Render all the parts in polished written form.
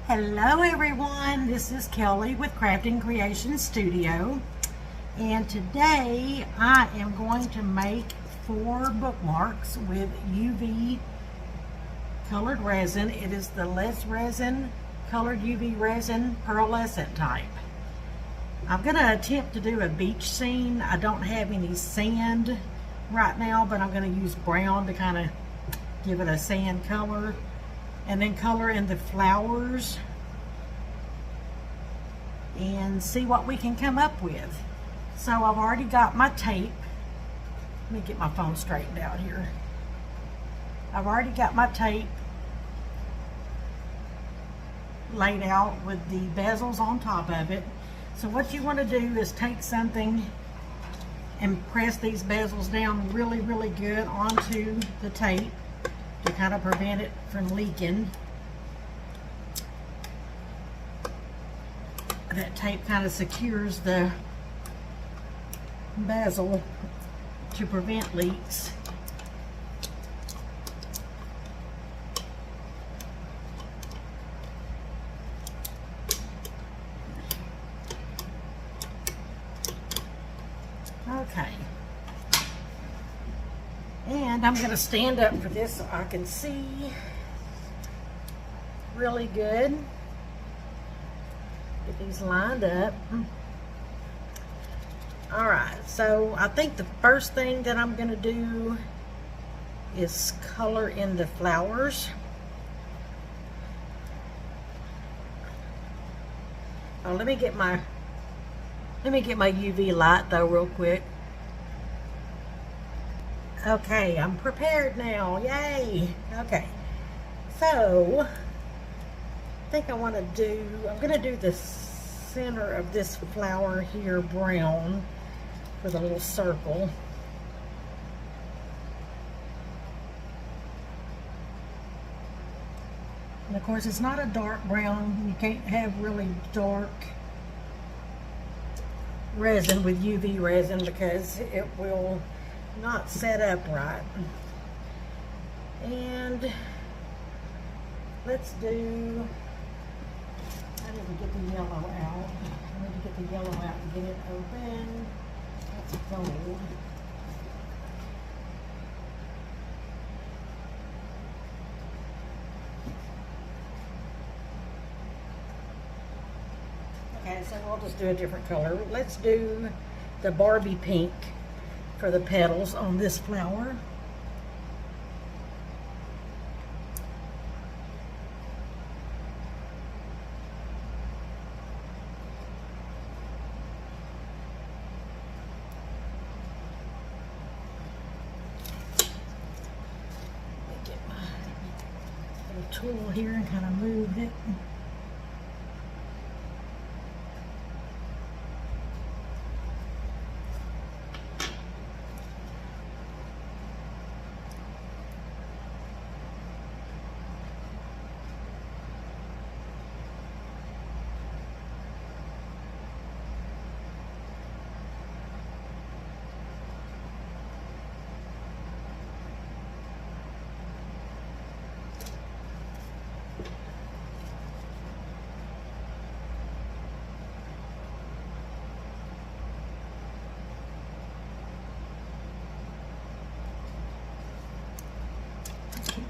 Hello everyone, this is Kelly with Crafting Creation Studio, and today I am going to make 4 bookmarks with UV colored resin. It is the less resin colored UV resin pearlescent type. I'm going to attempt to do a beach scene. I don't have any sand right now, but I'm going to use brown to kind of give it a sand color. And then color in the flowers and see what we can come up with. So I've already got my tape. Let me get my phone straightened out here. I've already got my tape laid out with the bezels on top of it. So what you want to do is take something and press these bezels down really good onto the tape to kind of prevent it from leaking. That tape kind of secures the bezel to prevent leaks. Okay. And I'm going to stand up for this so I can see really good. Get these lined up. Alright, so I think the first thing that I'm going to do is color in the flowers. Oh, let me get my UV light though real quick. Okay, I'm prepared now. Yay! Okay, so I think I'm going to do the center of this flower here brown with a little circle. And of course, it's not a dark brown. You can't have really dark resin with UV resin because it will not set up right. And let's do, I need to get the yellow out. I need to get the yellow out and get it open. That's gold. Okay, so we'll just do a different color. Let's do the Barbie pink for the petals on this flower. Let me get my little tool here and kind of move it.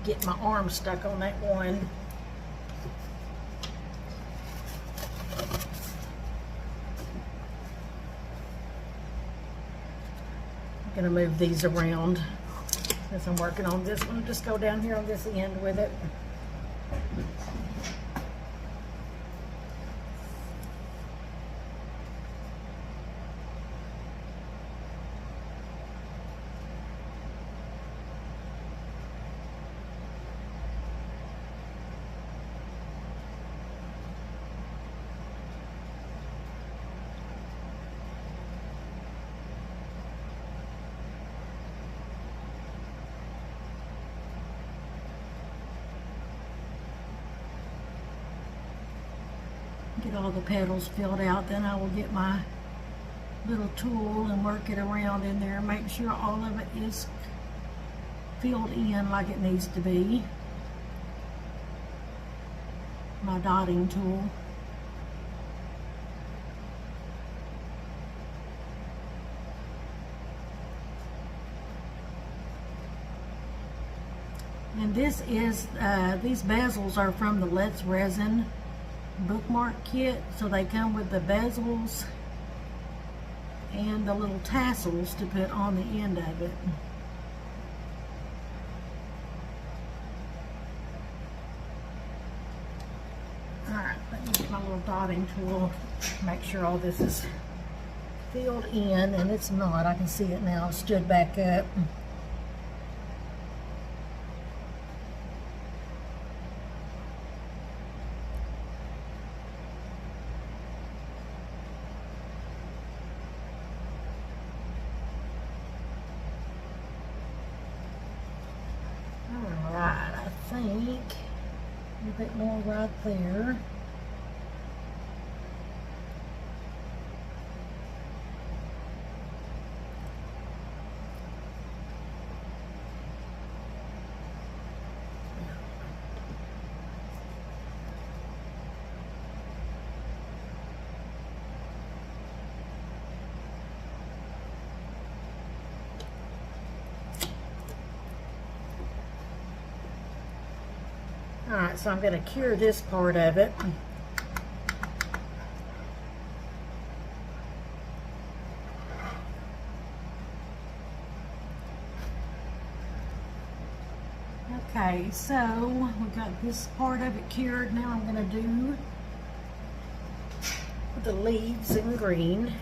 Get my arm stuck on that one. I'm gonna move these around as I'm working on this one. Just go down here on this end with it. Get all the petals filled out, then I will get my little tool and work it around in there, make sure all of it is filled in like it needs to be. my dotting tool. And this is, these bezels are from the Let's Resin bookmark kit. So they come with the bezels and the little tassels to put on the end of it. Alright, let me get my little dotting tool, make sure all this is filled in, and it's not. I can see it now. It stood back up. Alright, I think a bit more right there. Alright, so I'm going to cure this part of it. Okay, so we got this part of it cured. Now I'm going to do the leaves in green.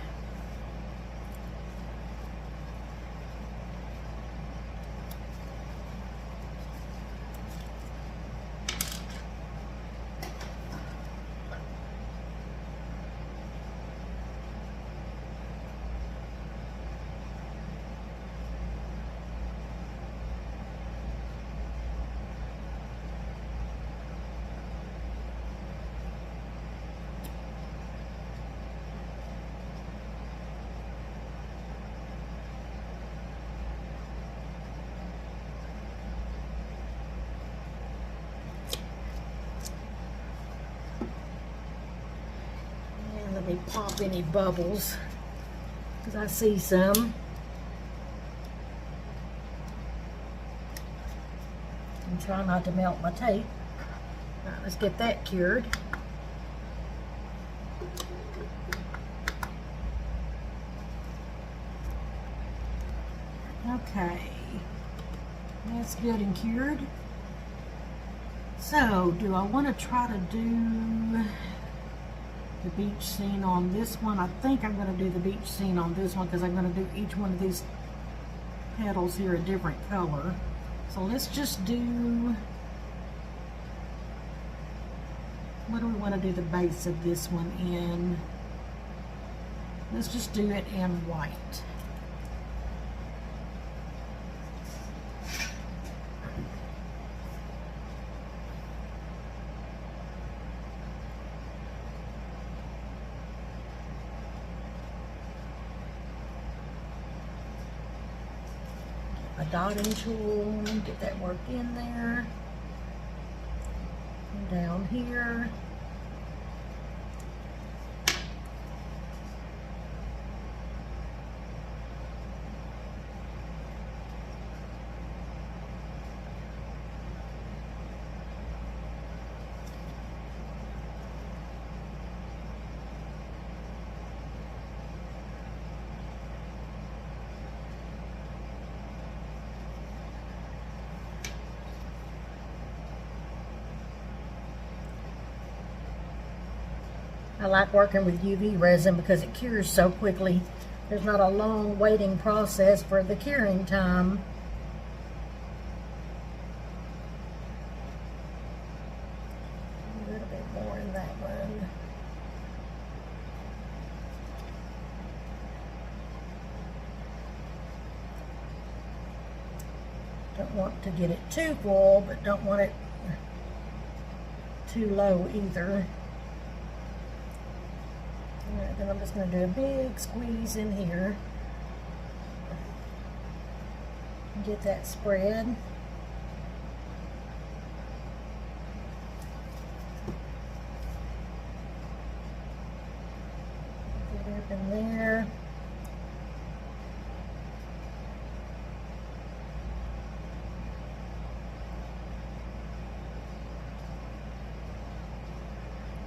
Let me pop any bubbles, because I see some. And try not to melt my tape. All right, let's get that cured. Okay, that's good and cured. So, do I want to try to do the beach scene on this one? I think I'm going to do the beach scene on this one because I'm going to do each one of these petals here a different color. So let's just do, what do we want to do the base of this one in? Let's just do it in white. A dotting tool, get that worked in there, and down here. I like working with UV resin because it cures so quickly. There's not a long waiting process for the curing time. A little bit more in that one. Don't want to get it too full, but don't want it too low either. Alright, then I'm just going to do a big squeeze in here and get that spread.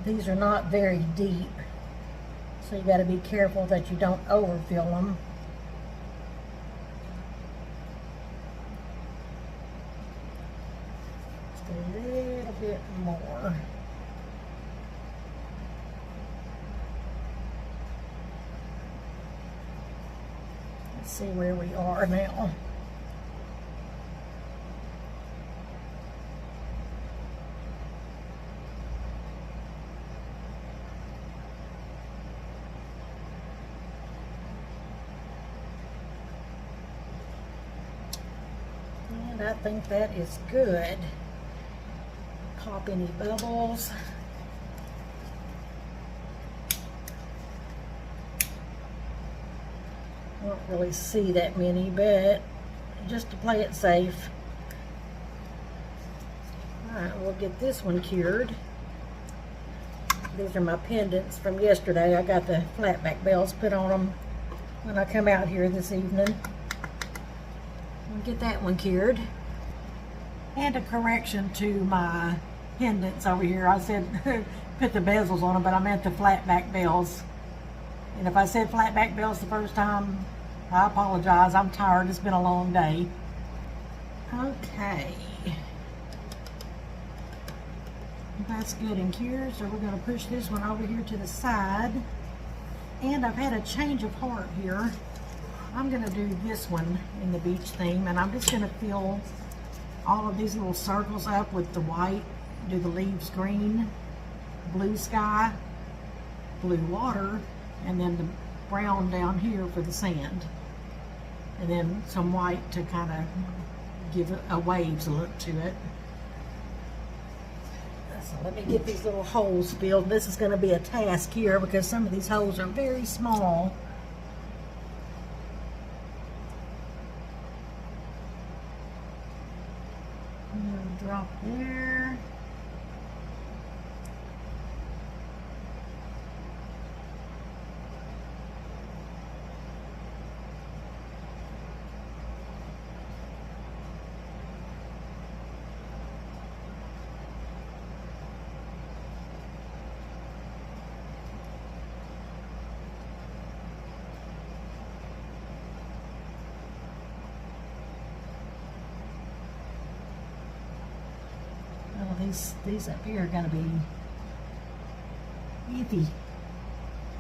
these are not very deep, so you got to be careful that you don't overfill them. Just a little bit more. Let's see where we are now. And I think that is good. Pop any bubbles. I don't really see that many, but just to play it safe. Alright, we'll get this one cured. These are my pendants from yesterday. I got the flatback bells put on them when I come out here this evening. We'll get that one cured. And a correction to my pendants over here. I said put the bezels on them, but I meant the flatback bells. And if I said flatback bells the first time, I apologize. I'm tired. It's been a long day. Okay. That's good and cured, so we're going to push this one over here to the side. And I've had a change of heart here. I'm going to do this one in the beach theme, and I'm just going to fill all of these little circles up with the white, do the leaves green, blue sky, blue water, and then the brown down here for the sand. And then some white to kind of give it a waves look to it. So let me get these little holes filled. This is going to be a task here because some of these holes are very small. Drop there. These up here are going to be iffy.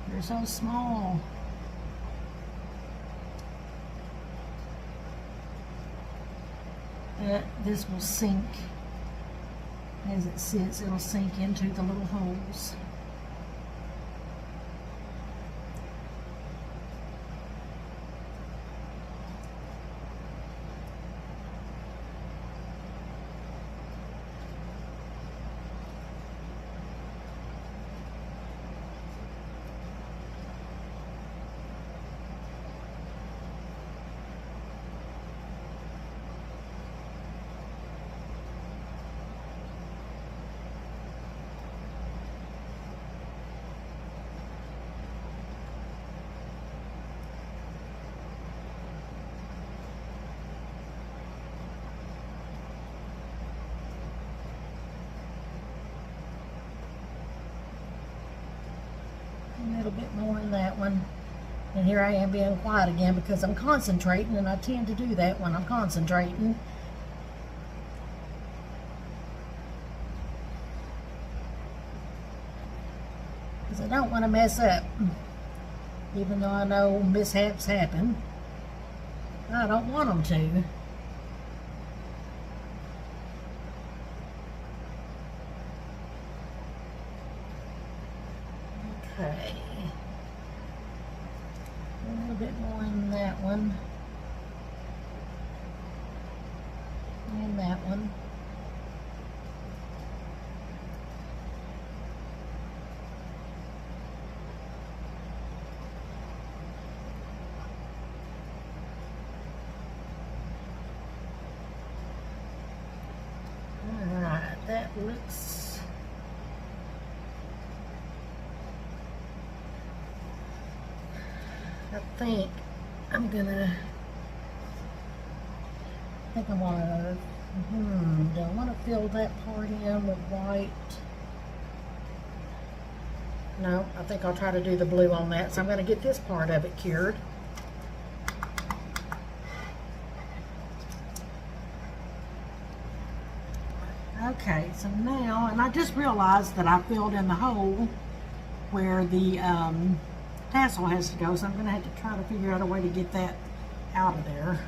They're so small. This will sink as it sits. It'll sink into the little holes. A little bit more in that one. And here I am being quiet again because I'm concentrating, and I tend to do that when I'm concentrating. Because I don't want to mess up. Even though I know mishaps happen, I don't want them to. Okay. A little bit more in that one. And that one. All right, that looks I think I'm gonna do I want to fill that part in with white? No, I think I'll try to do the blue on that. So I'm going to get this part of it cured. Okay, so now, and I just realized that I filled in the hole where the tassel has to go, so I'm going to have to try to figure out a way to get that out of there.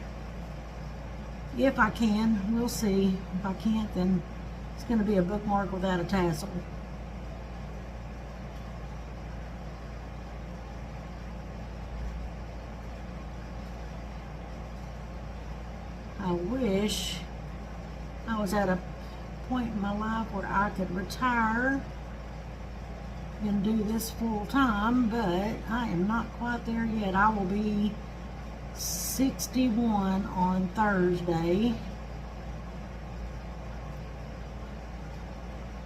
If I can, we'll see. If I can't, then it's going to be a bookmark without a tassel. I wish I was at a point in my life where I could retire and do this full time, but I am not quite there yet. I will be 61 on Thursday.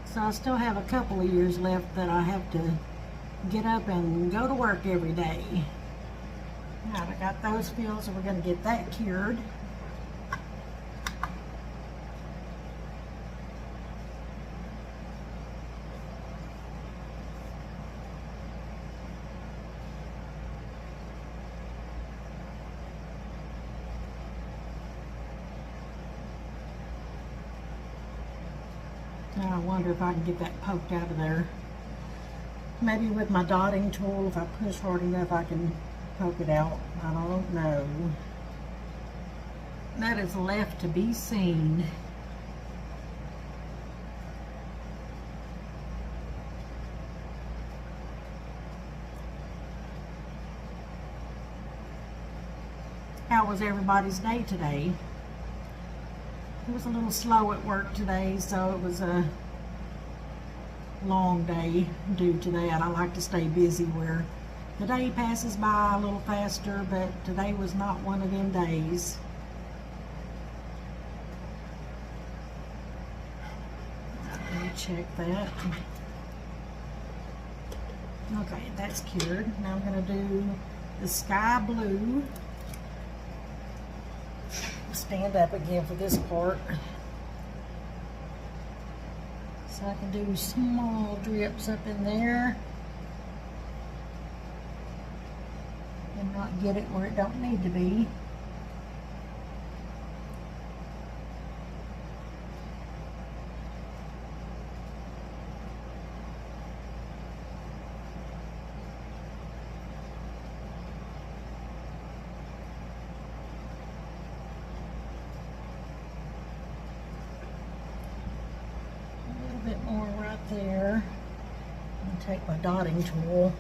So I still have a couple of years left that I have to get up and go to work every day. Now I got those filled, so we're going to get that cured. Now I wonder if I can get that poked out of there. Maybe with my dotting tool, if I push hard enough, I can poke it out. I don't know. That is left to be seen. How was everybody's day today? It was a little slow at work today, so it was a long day due to that. I like to stay busy where the day passes by a little faster, but today was not one of them days. Let me check that. Okay, that's cured. Now I'm going to do the sky blue. Stand up again for this part. So I can do small drips up in there and not get it where it don't need to be. There, and take my dotting tool,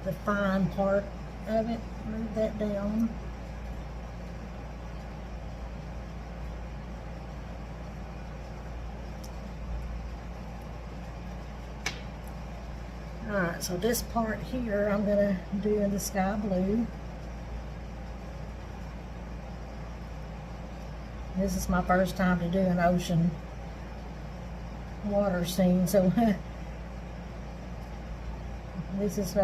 the fine part of it, move that down. Alright, so this part here I'm going to do in the sky blue. This is my first time to do an ocean water scene, so this is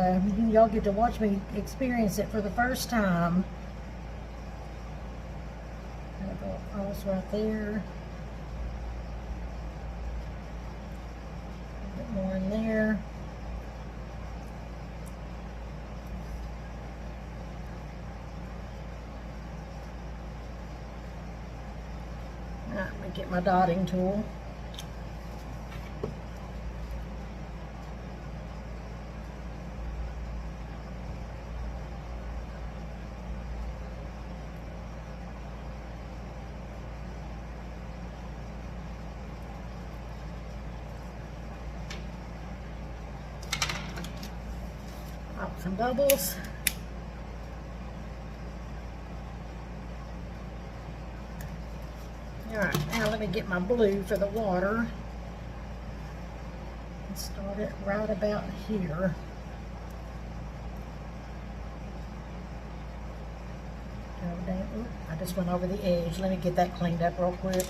y'all get to watch me experience it for the first time. I'll go across right there, a bit more in there. Let me get my dotting tool. Pop some bubbles. Alright, now let me get my blue for the water and start it right about here. Ooh, I just went over the edge. Let me get that cleaned up real quick.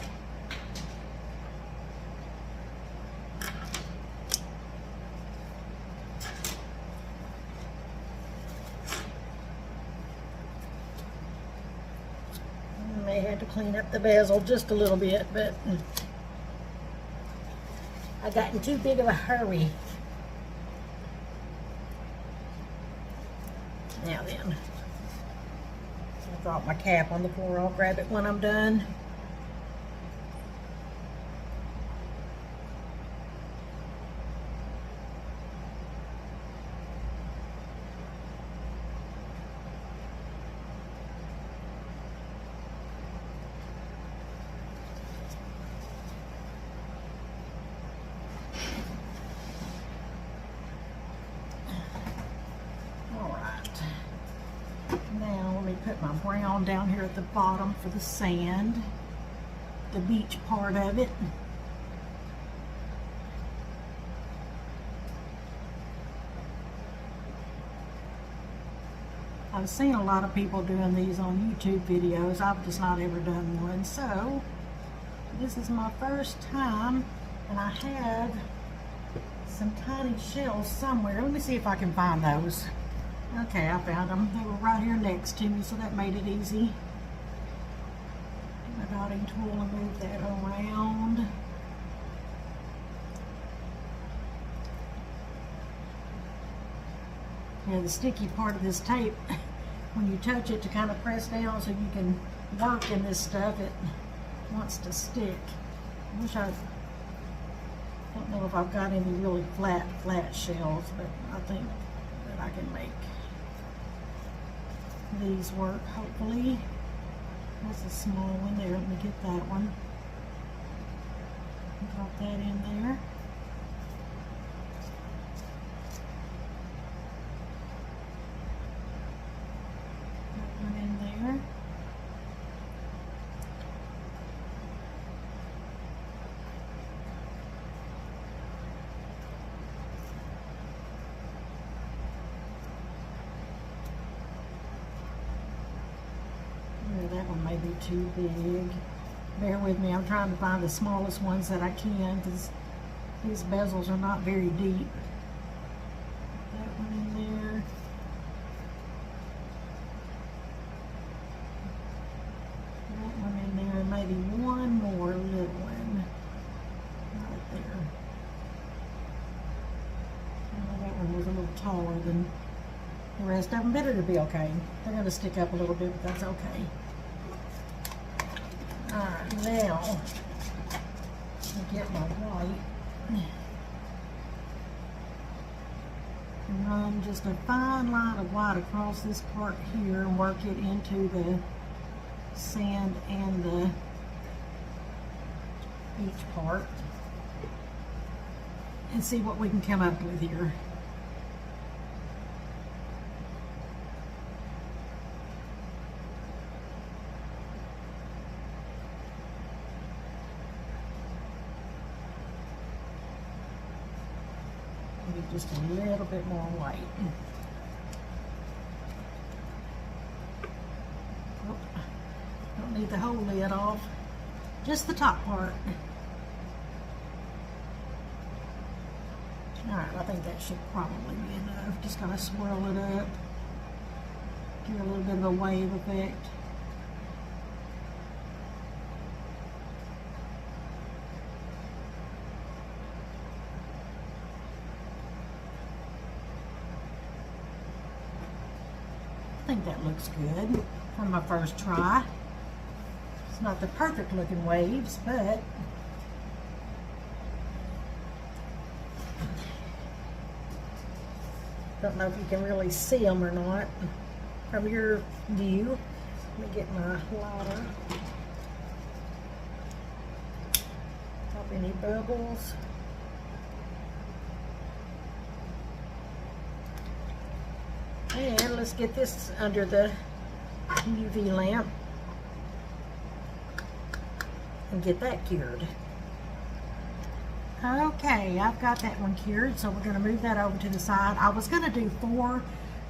May have to clean up the bezel just a little bit, but I got in too big of a hurry. Now then, I dropped my cap on the floor. I'll grab it when I'm done. Now let me put my brown down here at the bottom for the sand, the beach part of it. I've seen a lot of people doing these on YouTube videos. I've just not ever done one. So this is my first time, and I have some tiny shells somewhere. Let me see if I can find those. Okay, I found them. They were right here next to me, so that made it easy. Get my dotting tool and move that around. Yeah, the sticky part of this tape, when you touch it to kind of press down so you can work in this stuff, it wants to stick. I wish I don't know if I've got any really flat shells, but I think that I can make these work, hopefully. That's a small one there. Let me get that one. Drop that in there. That one in there. That one may be too big. Bear with me, I'm trying to find the smallest ones that I can because these bezels are not very deep. That one in there. That one in there, and maybe one more little one right there. Oh, that one was a little taller than the rest of them, but it'll be okay. They're going to stick up a little bit, but that's okay. Alright, now I'll get my white and run just a fine line of white across this part here and work it into the sand and the beach part and see what we can come up with here. Just a little bit more white. Oh, don't need the whole lid off, just the top part. Alright, I think that should probably be enough. Just kind of swirl it up, give it a little bit of a wave effect. I think that looks good for my first try. It's not the perfect looking waves, but don't know if you can really see them or not from your view. Let me get my lighter. Pop any bubbles. And let's get this under the UV lamp and get that cured. Okay, I've got that one cured, so we're going to move that over to the side. I was going to do 4,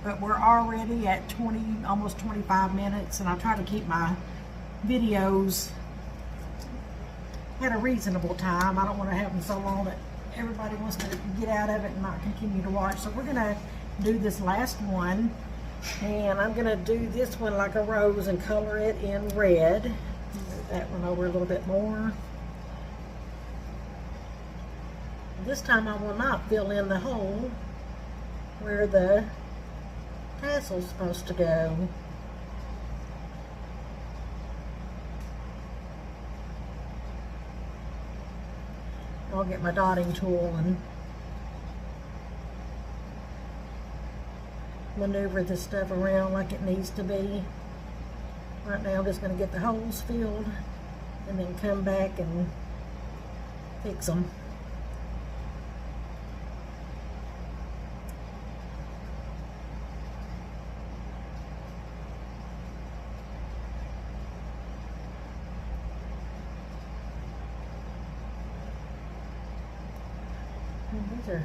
but we're already at 20, almost 25 minutes, and I try to keep my videos at a reasonable time. I don't want to have them so long that everybody wants to get out of it and not continue to watch. So we're going to do this last one, and I'm going to do this one like a rose and color it in red. Move that one over a little bit more. This time I will not fill in the hole where the tassel's supposed to go. I'll get my dotting tool and maneuver this stuff around like it needs to be. Right now I'm just going to get the holes filled and then come back and fix them. And these are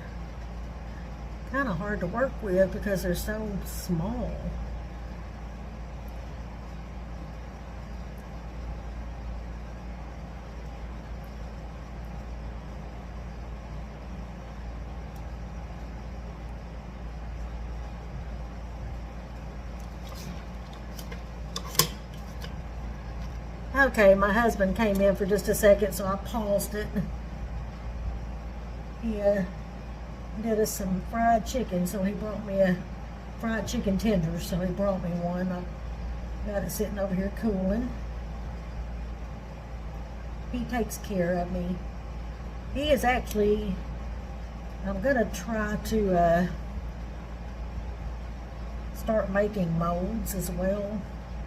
kind of hard to work with because they're so small. Okay, my husband came in for just a second, so I paused it. He did us some fried chicken, so he brought me a fried chicken tender, so he brought me one. I got it sitting over here cooling. He takes care of me. He is actually, I'm gonna try to start making molds as well,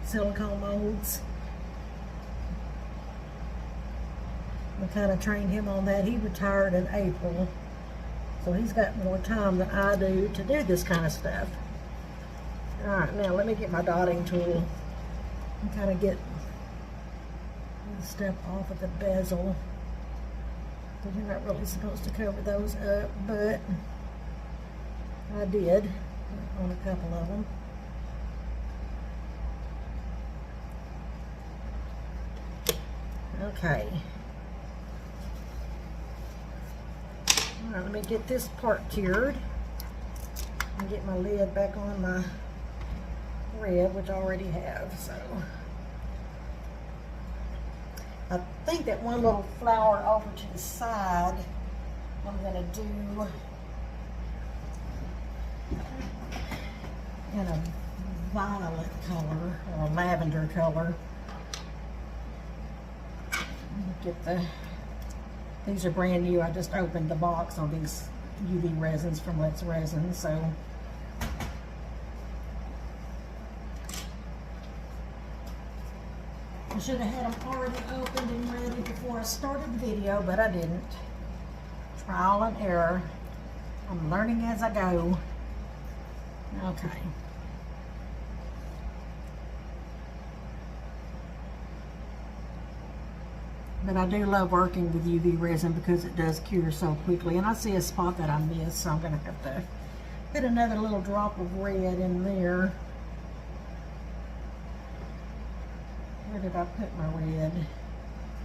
silicone molds. I kind of trained him on that. He retired in April, so he's got more time than I do to do this kind of stuff. All right, now let me get my dotting tool and kind of get the stuff off of the bezel, because you're not really supposed to cover those up, but I did on a couple of them. Okay. All right, let me get this part cured and get my lid back on my red, which I already have. So I think that one little flower over to the side, I'm gonna do in a violet color or a lavender color. Get the, these are brand new. I just opened the box on these UV resins from Let's Resin, so I should have had them already opened and ready before I started the video, but I didn't. Trial and error. I'm learning as I go. Okay. But I do love working with UV resin because it does cure so quickly. And I see a spot that I missed, so I'm going to have to put another little drop of red in there. Where did I put my red?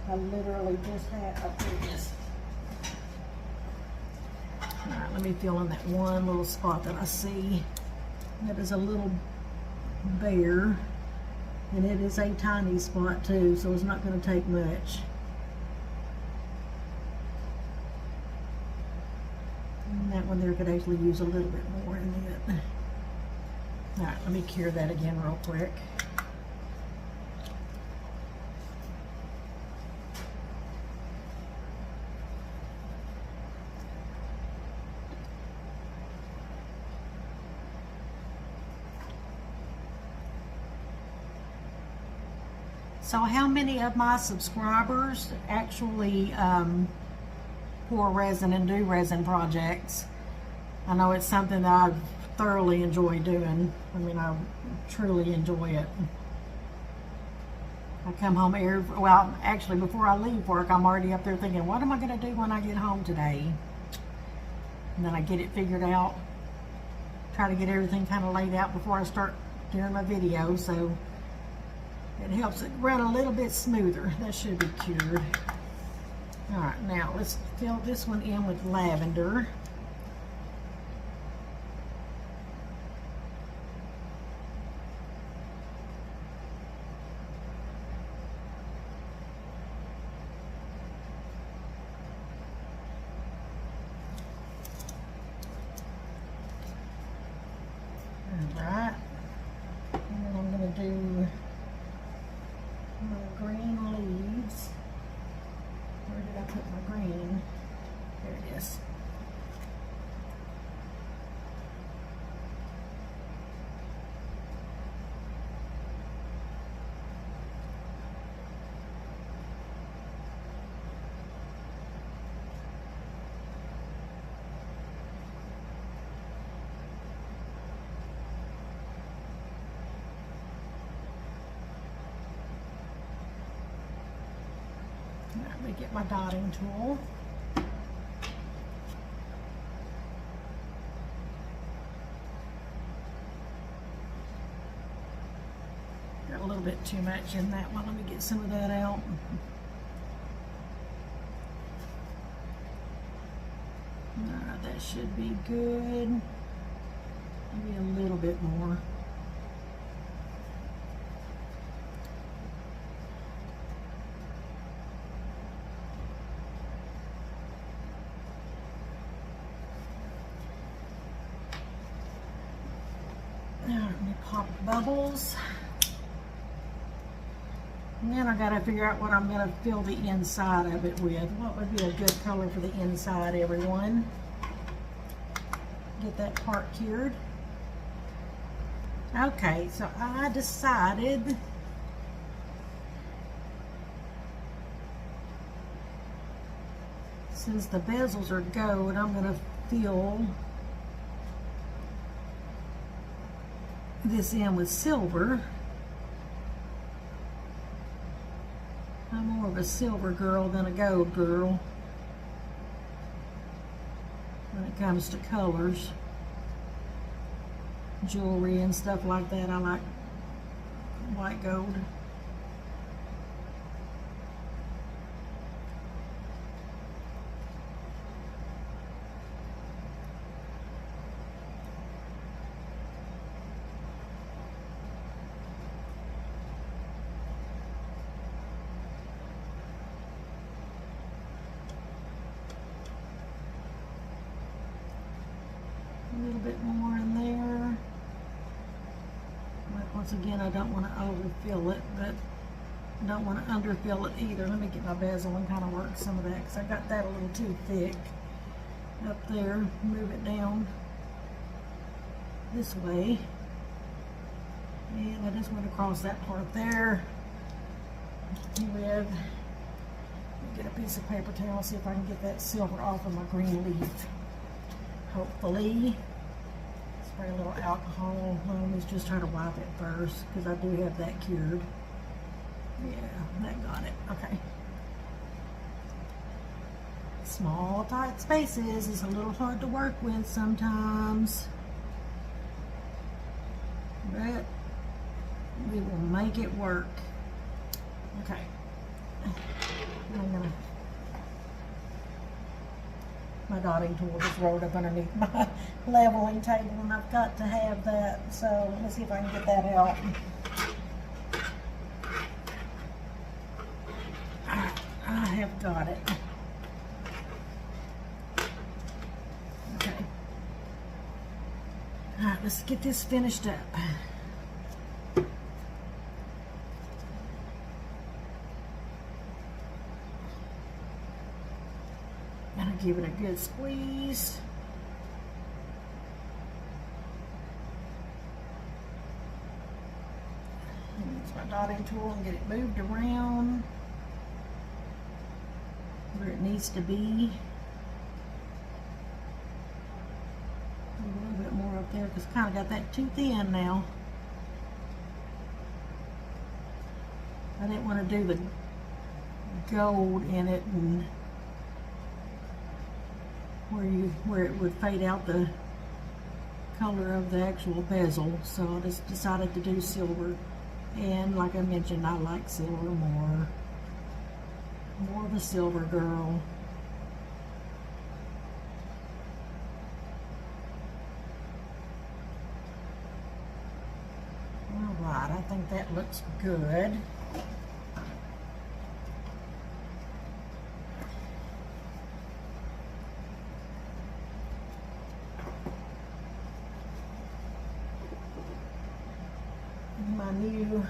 I literally just had, I put this. Alright, let me fill in that one little spot that I see. That is a little bare. And it is a tiny spot too, so it's not going to take much. And that one there could actually use a little bit more in it. Alright, let me cure that again real quick. So how many of my subscribers actually pour resin and do resin projects? I know it's something that I thoroughly enjoy doing. I mean, I truly enjoy it. I come home well, actually before I leave work, I'm already up there thinking, what am I gonna do when I get home today? And then I get it figured out. Try to get everything kind of laid out before I start doing my video, so it helps it run a little bit smoother. That should be cured. All right, now let's fill this one in with lavender. All right. me get my dotting tool. Got a little bit too much in that one. Let me get some of that out. Alright, that should be good. Maybe a little bit more. Let me pop bubbles. And then I gotta figure out what I'm gonna fill the inside of it with. What would be a good color for the inside, everyone? Get that part cured. Okay, so I decided since the bezels are gold, I'm gonna fill this in with silver. I'm more of a silver girl than a gold girl when it comes to colors, jewelry and stuff like that. I like white gold. A little bit more in there. But once again, I don't want to overfill it, but I don't want to underfill it either. Let me get my bezel and kind of work some of that because I got that a little too thick up there. Move it down this way. And I just went across that part there with, get a piece of paper towel, see if I can get that silver off of my green leaf. Hopefully. Spray a little alcohol. Let me just try to wipe it first because I do have that cured. Yeah, that got it. Okay. Small, tight spaces is a little hard to work with sometimes, but we will make it work. Okay. I'm gonna. My dotting tool just rolled up underneath my leveling table and I've got to have that, so let me see if I can get that out. I have got it. Okay. Alright, let's get this finished up. Give it a good squeeze. Use my dotting tool and get it moved around where it needs to be. A little bit more up there because I kind of got that too thin now. I didn't want to do the gold in it and where it would fade out the color of the actual bezel, so I just decided to do silver. And like I mentioned, I like silver more of a silver girl. All right, I think that looks good. My new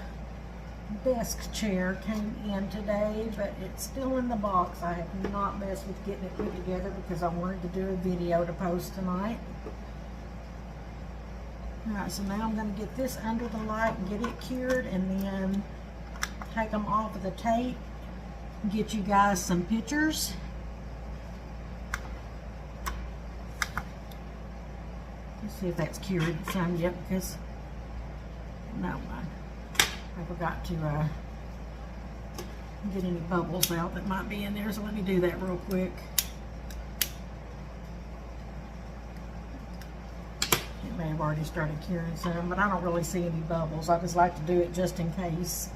desk chair came in today, but it's still in the box. I have not messed with getting it put together because I wanted to do a video to post tonight. Alright, so now I'm going to get this under the light and get it cured and then take them off of the tape, get you guys some pictures. Let's see if that's cured some yet because no, I forgot to get any bubbles out that might be in there, so let me do that real quick. It may have already started curing some, but I don't really see any bubbles. I just like to do it just in case.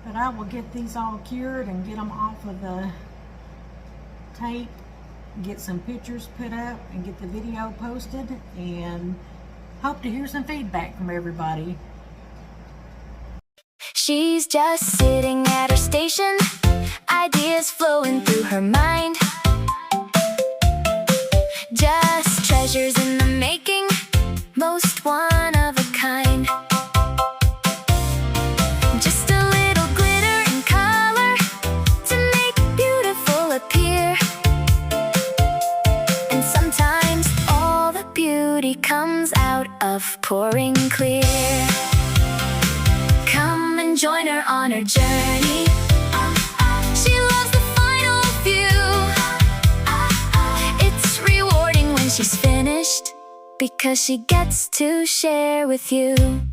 But I will get these all cured and get them off of the tape, get some pictures put up, and get the video posted, and hope to hear some feedback from everybody. She's just sitting at her station, ideas flowing through her mind. Just treasures in the making, most one of a kind. Just a little glitter and color to make beautiful appear. And sometimes all the beauty comes out of pouring clear. Come and join her on her journey. She loves the final view. It's rewarding when she's finished, because she gets to share with you.